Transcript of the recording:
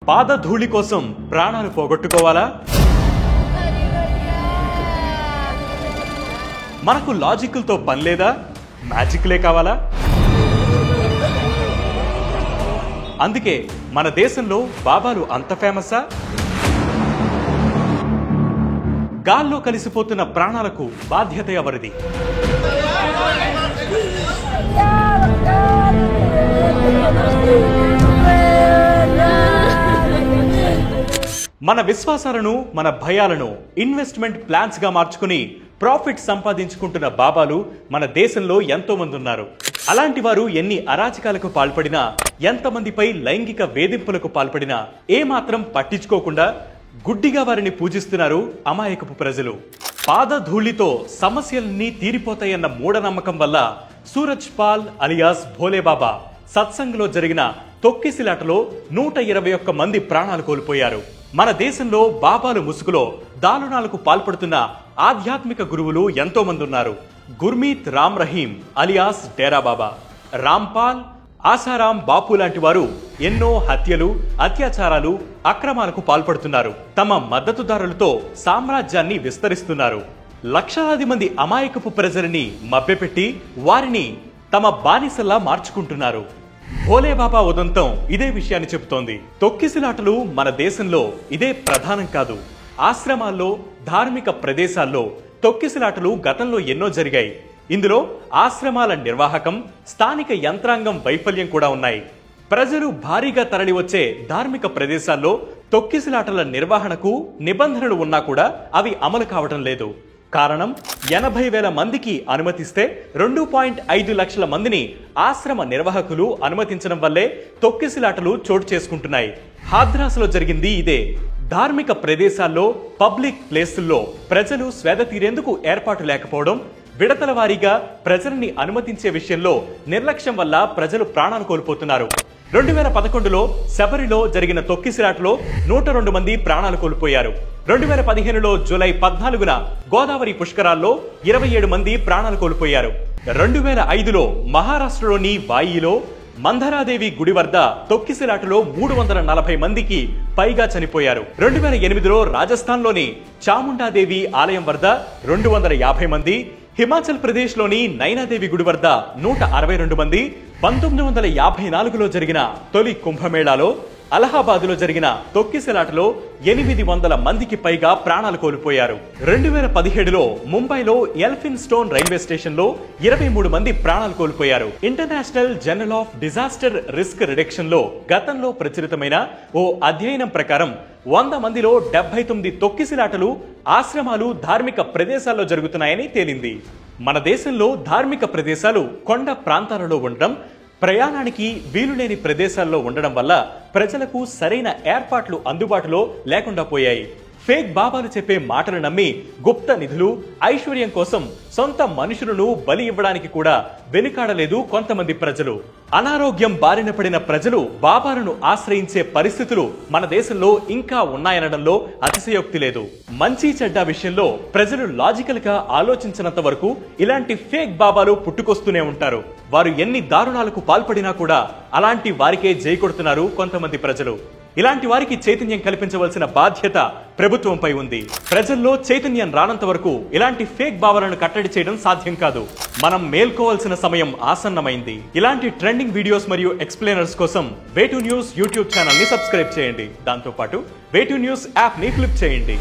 పాదధూళి కోసం ప్రాణాలు పోగొట్టుకోవాలా? మనకు లాజిక్లతో పని లేదా? మ్యాజిక్లే కావాలా? అందుకే మన దేశంలో బాబాలు అంత ఫేమసా? గాల్లో కలిసిపోతున్న ప్రాణాలకు బాధ్యత ఎవరిది? మన విశ్వాసాలను, మన భయాలను ఇన్వెస్ట్మెంట్ ప్లాన్స్ గా మార్చుకుని ప్రాఫిట్ సంపాదించుకుంటున్న బాబాలు మన దేశంలో ఎంతో మంది ఉన్నారు. అలాంటి వారు ఎన్ని అరాచకాలకు పాల్పడినా, ఎంతమందిపై లైంగిక వేధింపులకు పాల్పడినా ఏమాత్రం పట్టించుకోకుండా గుడ్డిగా వారిని పూజిస్తున్నారు అమాయకపు ప్రజలు. పాదధూళితో సమస్యలన్నీ తీరిపోతాయన్న మూఢనమ్మకం వల్ల సూరజ్ పాల్ అలియాస్ భోలేబాబా సత్సంగ్లో జరిగిన తొక్కిసిలాటలో 121 మంది ప్రాణాలు కోల్పోయారు. మన దేశంలో బాబాలు ముసుగులో దారుణాలకు పాల్పడుతున్న ఆధ్యాత్మిక గురువులు ఎంతో మంది ఉన్నారు. గుర్మీత్ రామ్ రహీం అలియాస్ డేరా బాబా, రాంపాల్, ఆసారాం బాపు లాంటి వారు ఎన్నో హత్యలు, అత్యాచారాలు, అక్రమాలకు పాల్పడుతున్నారు. తమ మద్దతుదారులతో సామ్రాజ్యాన్ని విస్తరిస్తున్నారు. లక్షలాది మంది అమాయకపు ప్రజలని మభ్యపెట్టి వారిని తమ బానిసల్లా మార్చుకుంటున్నారు. భోలేబాబా ఉదంతం ఇదే విషయాన్ని చెబుతోంది. తొక్కిసిలాటలు మన దేశంలో ఇదే ప్రధానం కాదు. ఆశ్రమాల్లో, ధార్మిక ప్రదేశాల్లో తొక్కిసిలాటలు గతంలో ఎన్నో జరిగాయి. ఇందులో ఆశ్రమాల నిర్వాహకం, స్థానిక యంత్రాంగం వైఫల్యం కూడా ఉన్నాయి. ప్రజలు భారీగా తరలి వచ్చే ధార్మిక ప్రదేశాల్లో తొక్కిసిలాటల నిర్వహణకు నిబంధనలు ఉన్నా కూడా అవి అమలు కావడం లేదు. కారణం 80,000 మందికి అనుమతిస్తే 2.5 లక్షల మందిని ఆశ్రమ నిర్వాహకులు అనుమతించడం వల్లే తొక్కిసిలాటలు చోటు చేసుకుంటున్నాయి. హాద్రాస్లో జరిగింది ఇదే. ధార్మిక ప్రదేశాల్లో, పబ్లిక్ ప్లేసుల్లో ప్రజలు స్వేద తీరేందుకు ఏర్పాటు లేకపోవడం, విడతల వారీగా ప్రజల్ని అనుమతించే విషయంలో నిర్లక్ష్యం వల్ల ప్రజలు ప్రాణాలు కోల్పోతున్నారు. 2011లో శబరిలో జరిగిన తొక్కిసిలాటలో 102 మంది ప్రాణాలు కోల్పోయారు. 2015లో జూలై 14న గోదావరి పుష్కరాల్లో 27 మంది ప్రాణాలు కోల్పోయారు. 2005లో మహారాష్ట్రలోని వాయిలో మందరాదేవి గుడి వద్ద తొక్కిసిలాటలో 340 మందికి పైగా చనిపోయారు. 2008లో రాజస్థాన్లోని చాముండాదేవి ఆలయం వద్ద 250 మంది, హిమాచల్ ప్రదేశ్ లోని నైనాదేవి గుడి వద్ద 162 మంది, 1954లో జరిగిన తొలి కుంభమేళాలో అలహాబాద్లో జరిగిన తొక్కిసిలాటలో 800 మందికి పైగా ప్రాణాలు కోల్పోయారు. 2017లో ముంబైలో ఎల్ఫిన్ స్టోన్ రైల్వే స్టేషన్ లో 23 మంది ప్రాణాలు కోల్పోయారు. International journal of disaster risk reduction లో గతంలో ప్రచురితమైన ఓ అధ్యయనం ప్రకారం 100 మందిలో 79 తొక్కిసిలాటలు ఆశ్రమాలు, ధార్మిక ప్రదేశాల్లో జరుగుతున్నాయని తేలింది. మన దేశంలో ధార్మిక ప్రదేశాలు కొండ ప్రాంతాలలో ఉండడం, ప్రయాణానికి వీలులేని ప్రదేశాల్లో ఉండడం వల్ల ప్రజలకు సరైన ఏర్పాట్లు అందుబాటులో లేకుండా పోయాయి. ఫేక్ బాబాలు చెప్పే మాటలు నమ్మి గుప్త నిధులు, ఐశ్వర్యం కోసం సొంత మనుషులను బలి ఇవ్వడానికి కూడా వెనుకాడలేదు కొంతమంది ప్రజలు. అనారోగ్యం బారిన పడిన ప్రజలు బాబాలను ఆశ్రయించే పరిస్థితులు మన దేశంలో ఇంకా ఉన్నాయనడంలో అతిశయోక్తి లేదు. మంచి చెడ్డ విషయంలో ప్రజలు లాజికల్ గా ఆలోచించినంత వరకు ఇలాంటి ఫేక్ బాబాలు పుట్టుకొస్తూనే ఉంటారు. వారు ఎన్ని దారుణాలకు పాల్పడినా కూడా అలాంటి వారికే జై కొడుతున్నారు కొంతమంది ప్రజలు. ఇలాంటి వారికి చైతన్యం కల్పించవలసిన బాధ్యత ప్రభుత్వంపై ఉంది. ప్రజల్లో చైతన్యం రానంత వరకు ఇలాంటి ఫేక్ భావాలను కట్టడి చేయడం సాధ్యం కాదు. మనం మేల్కోవాల్సిన సమయం ఆసన్నమైంది. ఇలాంటి ట్రెండింగ్ వీడియోస్ మరియు ఎక్స్ప్లెయినర్స్ కోసం వే2 న్యూస్ యూట్యూబ్ ఛానల్ ని సబ్స్క్రైబ్ చేయండి. దాంతో పాటు వే2 న్యూస్ యాప్ ని క్లిక్ చేయండి.